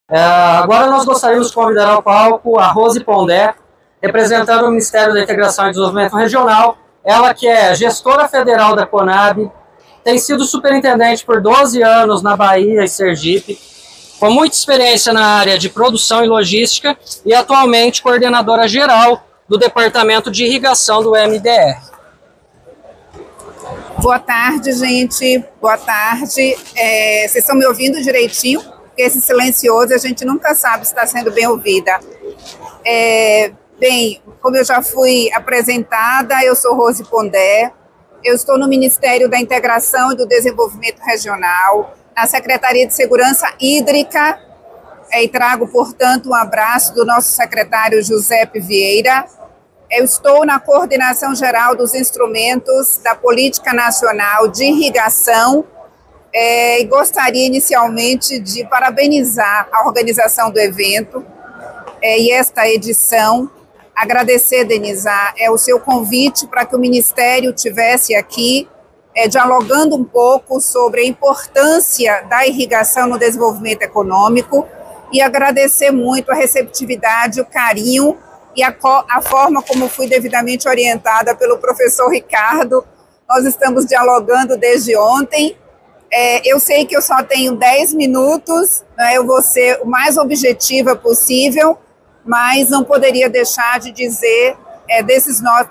Agora nós gostaríamos de convidar ao palco a Rose Pondé, representando o Ministério da Integração e Desenvolvimento Regional, ela que é gestora federal da Conab, tem sido superintendente por 12 anos na Bahia e Sergipe, com muita experiência na área de produção e logística e atualmente coordenadora geral do Departamento de Irrigação do MDR. Boa tarde, gente. Boa tarde. Vocês estão me ouvindo direitinho? Porque esse silencioso a gente nunca sabe se está sendo bem ouvida. Bem, como eu já fui apresentada, eu sou Rose Pondé. Eu estou no Ministério da Integração e do Desenvolvimento Regional, na Secretaria de Segurança Hídrica, e trago, portanto, um abraço do nosso secretário Giuseppe Vieira. Eu estou na coordenação geral dos instrumentos da Política Nacional de Irrigação e gostaria inicialmente de parabenizar a organização do evento e esta edição. Agradecer, Denisa, o seu convite para que o Ministério tivesse aqui dialogando um pouco sobre a importância da irrigação no desenvolvimento econômico e agradecer muito a receptividade, o carinho e a forma como fui devidamente orientada pelo professor Ricardo. Nós estamos dialogando desde ontem. Eu sei que eu só tenho 10 minutos, né? Eu vou ser o mais objetiva possível, mas não poderia deixar de dizer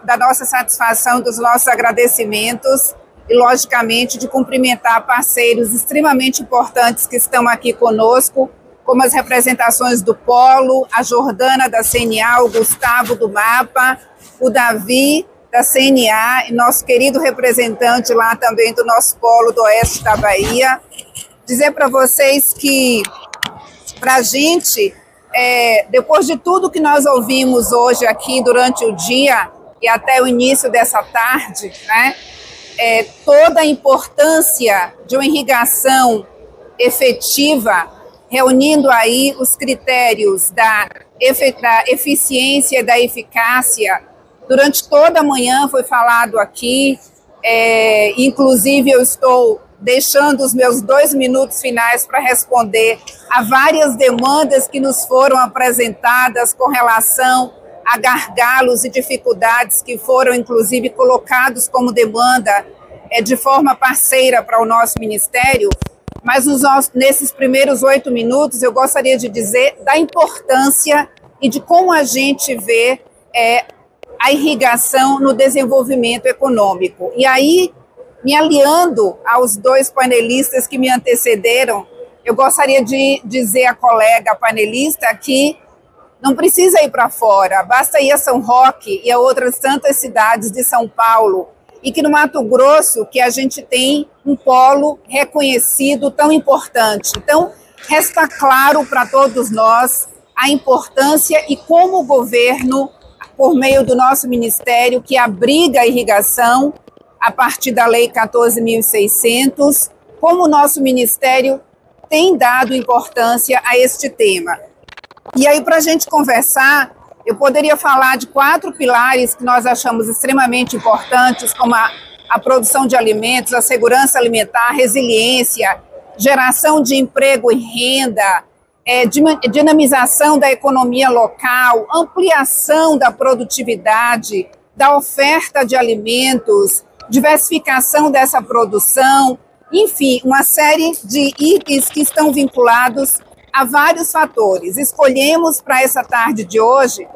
da nossa satisfação, dos nossos agradecimentos e, logicamente, de cumprimentar parceiros extremamente importantes que estão aqui conosco, como as representações do Polo, a Jordana da CNA, o Gustavo do MAPA, o Davi da CNA e nosso querido representante lá também do nosso Polo do Oeste da Bahia. Dizer para vocês que, para a gente, depois de tudo que nós ouvimos hoje aqui durante o dia e até o início dessa tarde, né, toda a importância de uma irrigação efetiva, reunindo aí os critérios da eficiência e da eficácia. Durante toda a manhã foi falado aqui, inclusive eu estou deixando os meus 2 minutos finais para responder a várias demandas que nos foram apresentadas com relação a gargalos e dificuldades que foram, inclusive, colocados como demanda de forma parceira para o nosso Ministério. Mas nesses primeiros 8 minutos eu gostaria de dizer da importância e de como a gente vê a irrigação no desenvolvimento econômico. E aí, me aliando aos 2 panelistas que me antecederam, eu gostaria de dizer à colega panelista que não precisa ir para fora, basta ir a São Roque e a outras tantas cidades de São Paulo, e que no Mato Grosso que a gente tem um polo reconhecido tão importante. Então, resta claro para todos nós a importância e como o governo, por meio do nosso ministério, que abriga a irrigação, a partir da Lei 14.600, como o nosso Ministério tem dado importância a este tema. E aí, para a gente conversar, eu poderia falar de 4 pilares que nós achamos extremamente importantes, como a produção de alimentos, a segurança alimentar, a resiliência, geração de emprego e renda, dinamização da economia local, ampliação da produtividade, da oferta de alimentos, diversificação dessa produção, enfim, uma série de itens que estão vinculados a vários fatores. Escolhemos para essa tarde de hoje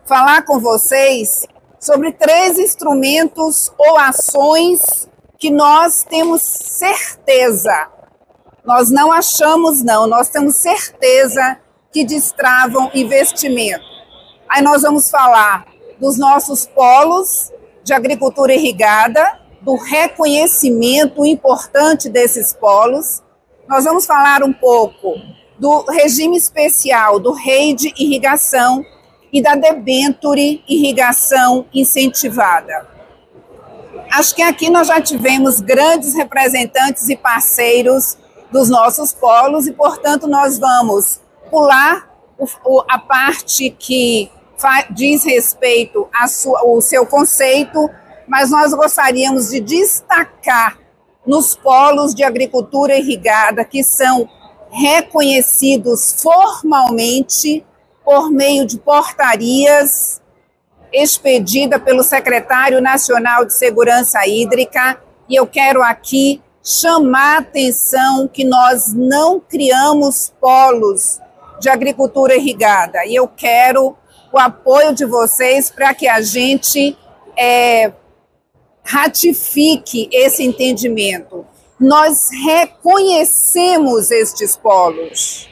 falar com vocês sobre 3 instrumentos ou ações que nós temos certeza, nós não achamos não, nós temos certeza que destravam investimento. Aí nós vamos falar dos nossos polos de agricultura irrigada, do reconhecimento importante desses polos. Nós vamos falar um pouco do regime especial do REID Irrigação e da Debenture Irrigação Incentivada. Acho que aqui nós já tivemos grandes representantes e parceiros dos nossos polos e, portanto, nós vamos pular a parte que diz respeito ao seu conceito, mas nós gostaríamos de destacar nos polos de agricultura irrigada, que são reconhecidos formalmente por meio de portarias expedida pelo Secretário Nacional de Segurança Hídrica, e eu quero aqui chamar a atenção que nós não criamos polos de agricultura irrigada, e eu quero o apoio de vocês para que a gente ratifique esse entendimento. Nós reconhecemos estes polos.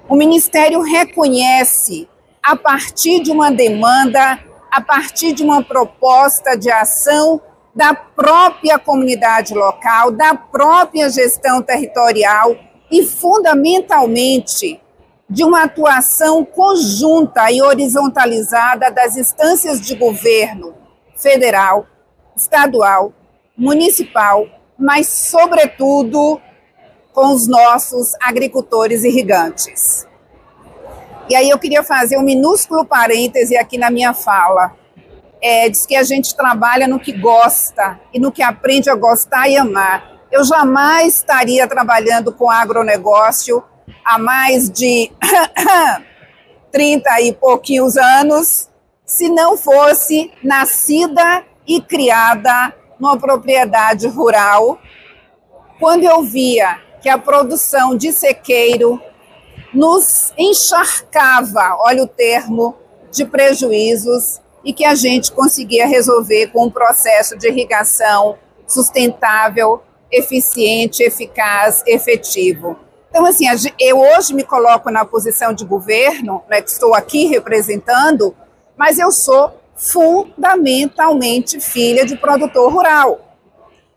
O Ministério reconhece, a partir de uma demanda, a partir de uma proposta de ação da própria comunidade local, da própria gestão territorial e, fundamentalmente, de uma atuação conjunta e horizontalizada das instâncias de governo federal, estadual, municipal, mas, sobretudo, com os nossos agricultores irrigantes. E aí eu queria fazer um minúsculo parêntese aqui na minha fala. Diz que a gente trabalha no que gosta e no que aprende a gostar e amar. Eu jamais estaria trabalhando com agronegócio há mais de 30 e pouquinhos anos se não fosse nascida e criada numa propriedade rural, quando eu via que a produção de sequeiro nos encharcava, olha o termo, de prejuízos, e que a gente conseguia resolver com um processo de irrigação sustentável, eficiente, eficaz, efetivo. Então, assim, eu hoje me coloco na posição de governo, né, que estou aqui representando, mas eu sou fundamentalmente filha de produtor rural,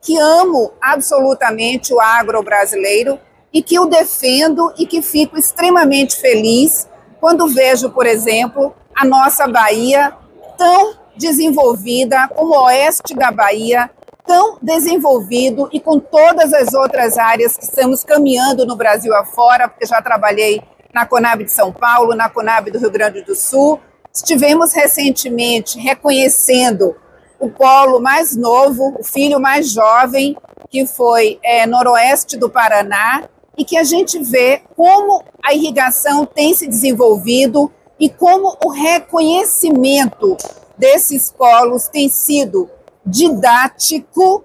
que amo absolutamente o agro brasileiro e que o defendo e que fico extremamente feliz quando vejo, por exemplo, a nossa Bahia tão desenvolvida, como o oeste da Bahia, tão desenvolvido e com todas as outras áreas que estamos caminhando no Brasil afora, porque já trabalhei na Conab de São Paulo, na Conab do Rio Grande do Sul. Estivemos recentemente reconhecendo o polo mais novo, o filho mais jovem, que foi noroeste do Paraná, e que a gente vê como a irrigação tem se desenvolvido e como o reconhecimento desses polos tem sido didático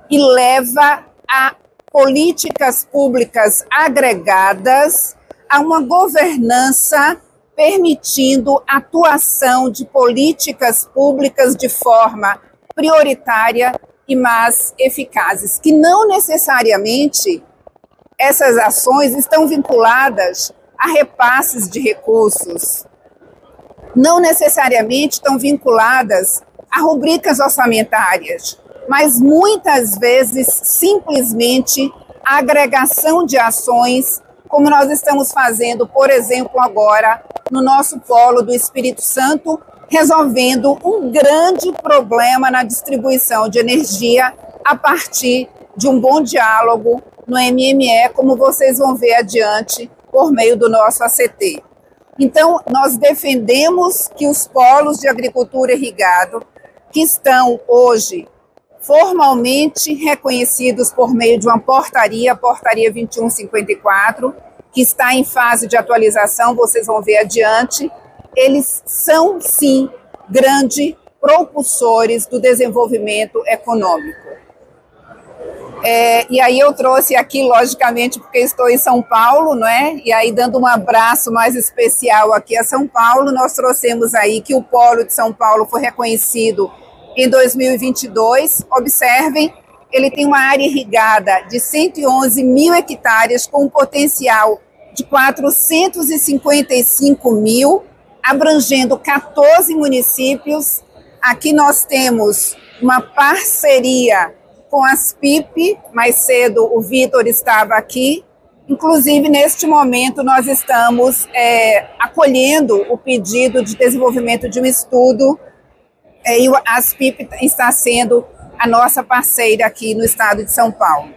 e leva a políticas públicas agregadas, a uma governança permitindo a atuação de políticas públicas de forma prioritária e mais eficazes, que não necessariamente essas ações estão vinculadas a repasses de recursos, não necessariamente estão vinculadas a rubricas orçamentárias, mas muitas vezes simplesmente a agregação de ações, como nós estamos fazendo, por exemplo, agora no nosso polo do Espírito Santo, resolvendo um grande problema na distribuição de energia a partir de um bom diálogo no MME, como vocês vão ver adiante, por meio do nosso ACT. Então, nós defendemos que os polos de agricultura irrigado, que estão hoje formalmente reconhecidos por meio de uma portaria, a portaria 2154, que está em fase de atualização, vocês vão ver adiante, eles são, sim, grandes propulsores do desenvolvimento econômico. E aí eu trouxe aqui, logicamente, porque estou em São Paulo, não é? E aí, dando um abraço mais especial aqui a São Paulo, nós trouxemos aí que o Polo de São Paulo foi reconhecido em 2022. Observem, ele tem uma área irrigada de 111 mil hectares, com um potencial de 455 mil, abrangendo 14 municípios. Aqui nós temos uma parceria com as PIP, mais cedo o Vitor estava aqui, inclusive neste momento nós estamos acolhendo o pedido de desenvolvimento de um estudo, e as PIP está sendo a nossa parceira aqui no estado de São Paulo.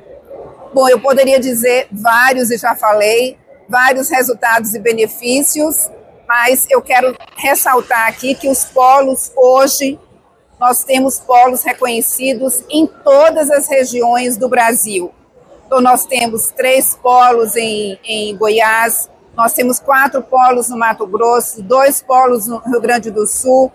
Bom, eu poderia dizer vários, e já falei, vários resultados e benefícios, mas eu quero ressaltar aqui que os polos hoje, nós temos polos reconhecidos em todas as regiões do Brasil. Então, nós temos 3 polos em Goiás, nós temos 4 polos no Mato Grosso, 2 polos no Rio Grande do Sul,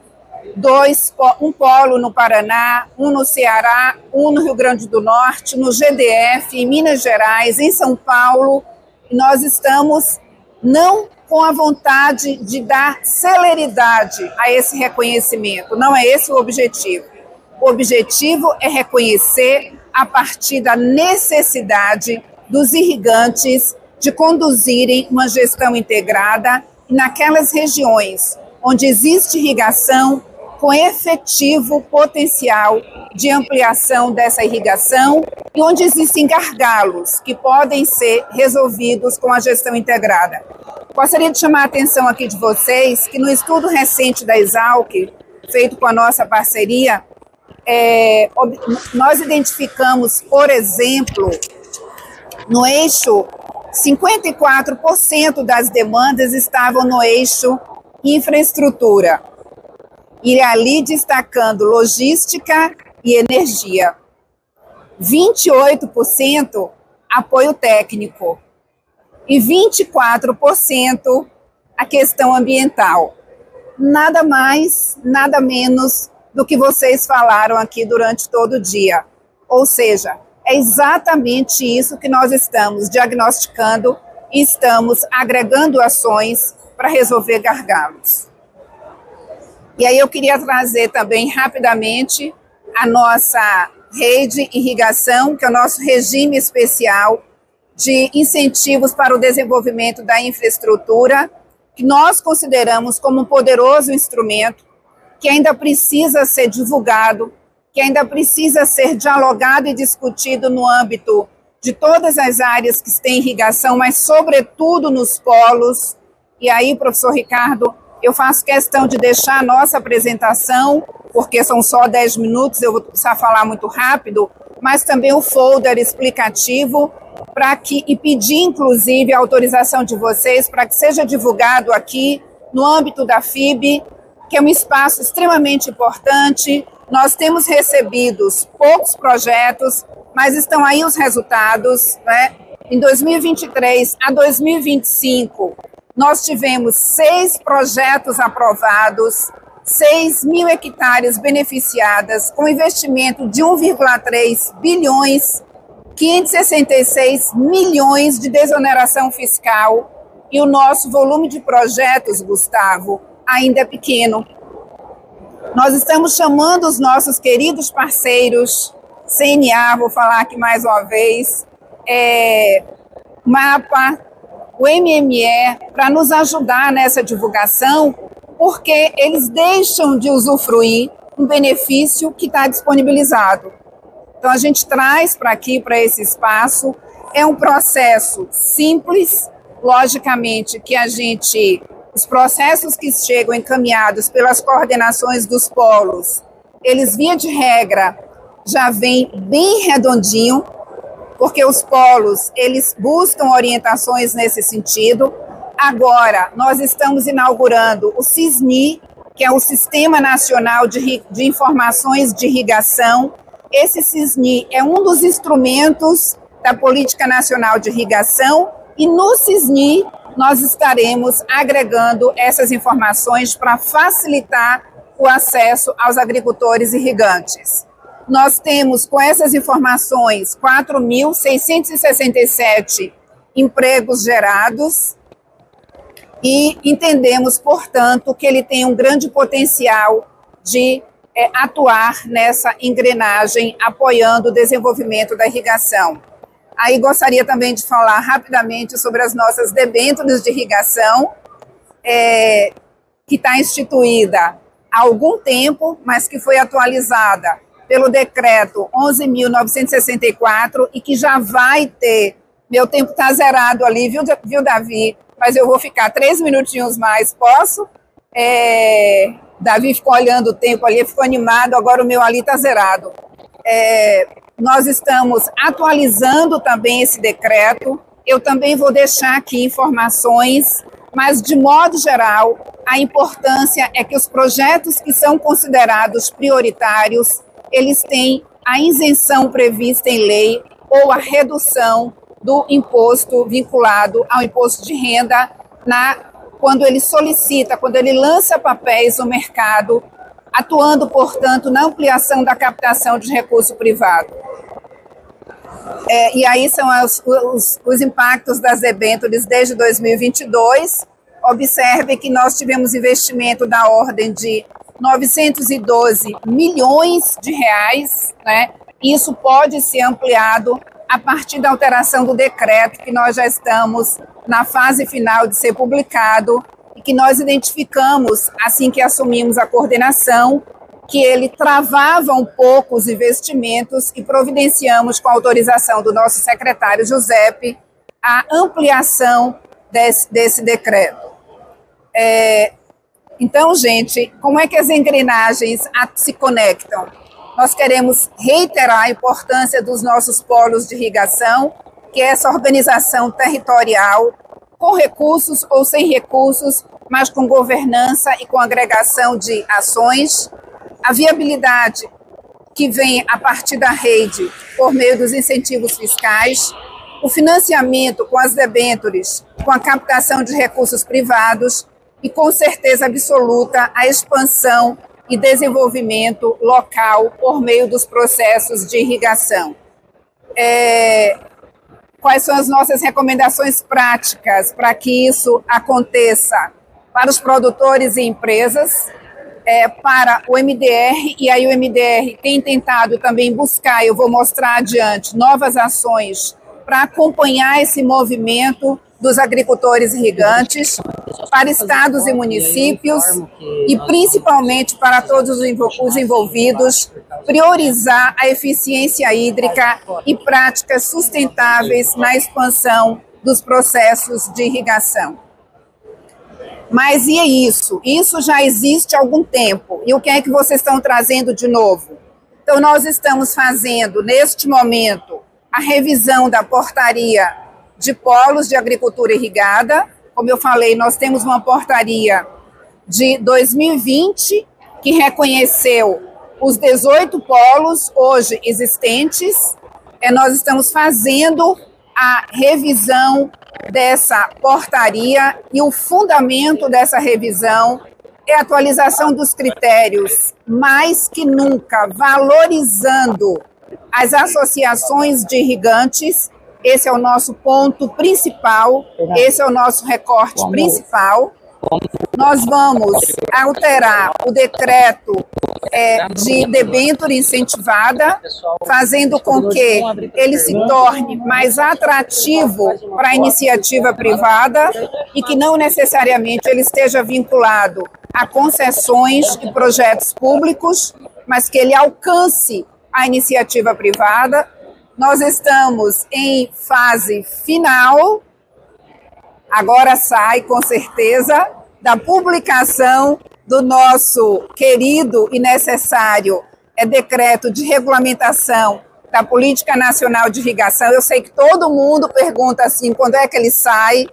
um polo no Paraná, um no Ceará, um no Rio Grande do Norte, no GDF, em Minas Gerais, em São Paulo. E nós estamos não com a vontade de dar celeridade a esse reconhecimento, não é esse o objetivo. O objetivo é reconhecer a partir da necessidade dos irrigantes de conduzirem uma gestão integrada naquelas regiões onde existe irrigação com efetivo potencial de ampliação dessa irrigação e onde existem gargalos que podem ser resolvidos com a gestão integrada. Gostaria de chamar a atenção aqui de vocês que no estudo recente da Exalc, feito com a nossa parceria, nós identificamos, por exemplo, no eixo, 54% das demandas estavam no eixo infraestrutura, e ali destacando logística e energia. 28% apoio técnico e 24% a questão ambiental. Nada mais, nada menos do que vocês falaram aqui durante todo o dia. Ou seja, é exatamente isso que nós estamos diagnosticando e estamos agregando ações para resolver gargalos. E aí eu queria trazer também rapidamente a nossa rede irrigação, que é o nosso regime especial de incentivos para o desenvolvimento da infraestrutura, que nós consideramos como um poderoso instrumento que ainda precisa ser divulgado, que ainda precisa ser dialogado e discutido no âmbito de todas as áreas que têm irrigação, mas sobretudo nos polos. E aí, professor Ricardo, eu faço questão de deixar a nossa apresentação, porque são só 10 minutos, eu vou precisar falar muito rápido, mas também o folder explicativo, e pedir, inclusive, a autorização de vocês para que seja divulgado aqui no âmbito da FIB, que é um espaço extremamente importante. Nós temos recebido poucos projetos, mas estão aí os resultados, né? Em 2023 a 2025, nós tivemos 6 projetos aprovados, 6.000 hectares beneficiadas, com investimento de 1,3 bilhões, 566 milhões de desoneração fiscal, e o nosso volume de projetos, Gustavo, ainda é pequeno. Nós estamos chamando os nossos queridos parceiros, CNA, vou falar aqui mais uma vez, MAPA, o MME, para nos ajudar nessa divulgação, porque eles deixam de usufruir um benefício que está disponibilizado. Então, a gente traz para aqui, para esse espaço, é um processo simples, logicamente, que os processos que chegam encaminhados pelas coordenações dos polos, eles, via de regra, já vêm bem redondinho, porque os polos, eles buscam orientações nesse sentido. Agora, nós estamos inaugurando o SISNI, que é o Sistema Nacional de Informações de Irrigação. Esse SISNI é um dos instrumentos da Política Nacional de Irrigação, e no SISNI nós estaremos agregando essas informações para facilitar o acesso aos agricultores irrigantes. Nós temos, com essas informações, 4.667 empregos gerados e entendemos, portanto, que ele tem um grande potencial de atuar nessa engrenagem, apoiando o desenvolvimento da irrigação. Aí gostaria também de falar rapidamente sobre as nossas debêntures de irrigação, que está instituída há algum tempo, mas que foi atualizada pelo decreto 11.964 e que já vai ter, meu tempo está zerado ali, viu, Davi? Mas eu vou ficar 3 minutinhos mais, posso? Davi ficou olhando o tempo ali, ficou animado, agora o meu ali está zerado. Nós estamos atualizando também esse decreto, eu também vou deixar aqui informações, mas de modo geral, a importância é que os projetos que são considerados prioritários, eles têm a isenção prevista em lei, ou a redução do imposto vinculado ao imposto de renda quando ele solicita, quando ele lança papéis no mercado, atuando, portanto, na ampliação da captação de recurso privado. E aí são os impactos das debêntures desde 2022. Observe que nós tivemos investimento da ordem de 912 milhões de reais, né? Isso pode ser ampliado a partir da alteração do decreto, que nós já estamos na fase final de ser publicado, e que nós identificamos, assim que assumimos a coordenação, que ele travava um pouco os investimentos e providenciamos, com a autorização do nosso secretário Giuseppe, a ampliação desse decreto. Então, gente, como é que as engrenagens se conectam? Nós queremos reiterar a importância dos nossos polos de irrigação, que é essa organização territorial, com recursos ou sem recursos, mas com governança e com agregação de ações. A viabilidade que vem a partir da rede, por meio dos incentivos fiscais, o financiamento com as debêntures, com a captação de recursos privados e, com certeza absoluta, a expansão e desenvolvimento local por meio dos processos de irrigação. Quais são as nossas recomendações práticas para que isso aconteça para os produtores e empresas, para o MDR, e aí o MDR tem tentado também buscar, eu vou mostrar adiante, novas ações para acompanhar esse movimento dos agricultores irrigantes, para estados e municípios e principalmente para todos os envolvidos, priorizar a eficiência hídrica e práticas sustentáveis na expansão dos processos de irrigação. Mas e é isso? Isso já existe há algum tempo. E o que é que vocês estão trazendo de novo? Então, nós estamos fazendo, neste momento, a revisão da portaria de polos de agricultura irrigada. Como eu falei, nós temos uma portaria de 2020 que reconheceu os 18 polos hoje existentes. Nós estamos fazendo a revisão dessa portaria e o fundamento dessa revisão é a atualização dos critérios, mais que nunca valorizando as associações de irrigantes. Esse é o nosso ponto principal, esse é o nosso recorte principal. Nós vamos alterar o decreto de debênture incentivada, fazendo com que ele se torne mais atrativo para a iniciativa privada e que não necessariamente ele esteja vinculado a concessões e projetos públicos, mas que ele alcance a iniciativa privada. Nós estamos em fase final, agora sai com certeza, da publicação do nosso querido e necessário decreto de regulamentação da Política Nacional de Irrigação. Eu sei que todo mundo pergunta assim, quando é que ele sai?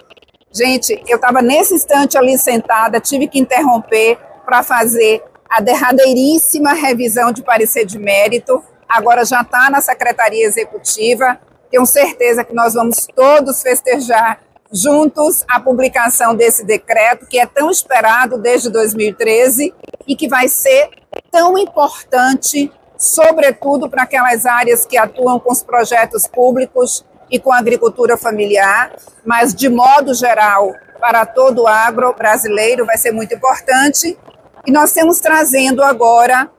Gente, eu estava nesse instante ali sentada, tive que interromper para fazer a derradeiríssima revisão de parecer de mérito. Agora já está na Secretaria Executiva. Tenho certeza que nós vamos todos festejar juntos a publicação desse decreto, que é tão esperado desde 2013 e que vai ser tão importante, sobretudo para aquelas áreas que atuam com os projetos públicos e com a agricultura familiar, mas de modo geral, para todo o agro brasileiro vai ser muito importante. E nós estamos trazendo agora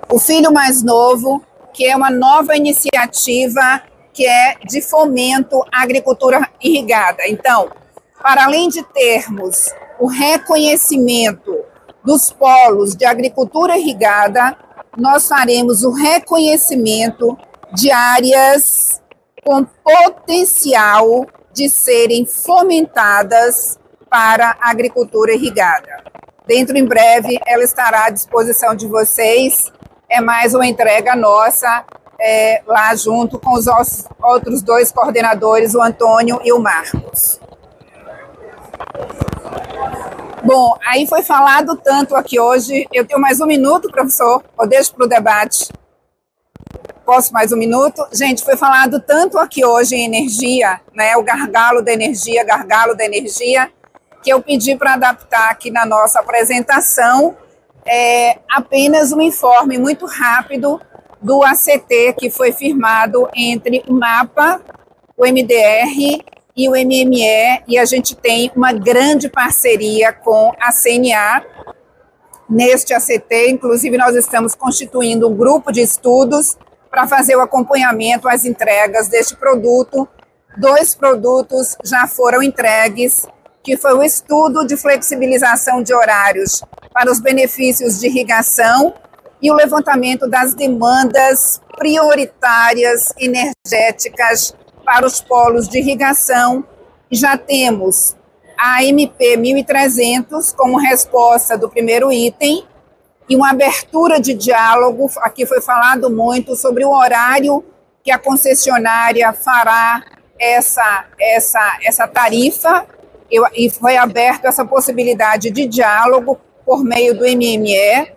o Filho Mais Novo, que é uma nova iniciativa que é de fomento à agricultura irrigada. Então, para além de termos o reconhecimento dos polos de agricultura irrigada, nós faremos o reconhecimento de áreas com potencial de serem fomentadas para a agricultura irrigada. Dentro em breve, ela estará à disposição de vocês. É mais uma entrega nossa, lá junto com os outros dois coordenadores, o Antônio e o Marcos. Bom, aí foi falado tanto aqui hoje. Eu tenho mais um minuto, professor, ou deixo para o debate? Posso mais um minuto? Gente, foi falado tanto aqui hoje em energia, né, o gargalo da energia, que eu pedi para adaptar aqui na nossa apresentação apenas um informe muito rápido do ACT que foi firmado entre o MAPA, o MDR e o MME, e a gente tem uma grande parceria com a CNA neste ACT. Inclusive, nós estamos constituindo um grupo de estudos para fazer o acompanhamento às entregas deste produto. 2 produtos já foram entregues, que foi o estudo de flexibilização de horários para os benefícios de irrigação e o levantamento das demandas prioritárias energéticas para os polos de irrigação. Já temos a MP 1300 como resposta do primeiro item, e uma abertura de diálogo. Aqui foi falado muito sobre o horário que a concessionária fará essa tarifa, e foi aberto essa possibilidade de diálogo por meio do MME.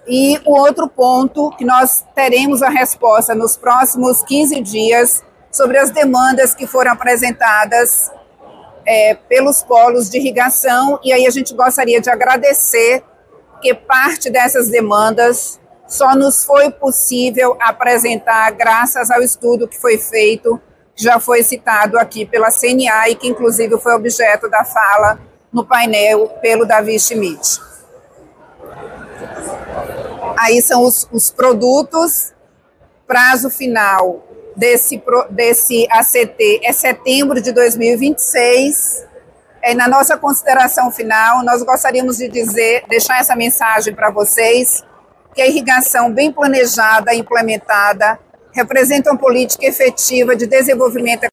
E o outro ponto, que nós teremos a resposta nos próximos 15 dias sobre as demandas que foram apresentadas pelos polos de irrigação, e aí a gente gostaria de agradecer, porque parte dessas demandas só nos foi possível apresentar graças ao estudo que foi feito, que já foi citado aqui pela CNA e que inclusive foi objeto da fala no painel pelo Davi Schmidt. Aí são os produtos. Prazo final desse ACT é setembro de 2026. Na nossa consideração final, nós gostaríamos de deixar essa mensagem para vocês, que a irrigação bem planejada e implementada representa uma política efetiva de desenvolvimento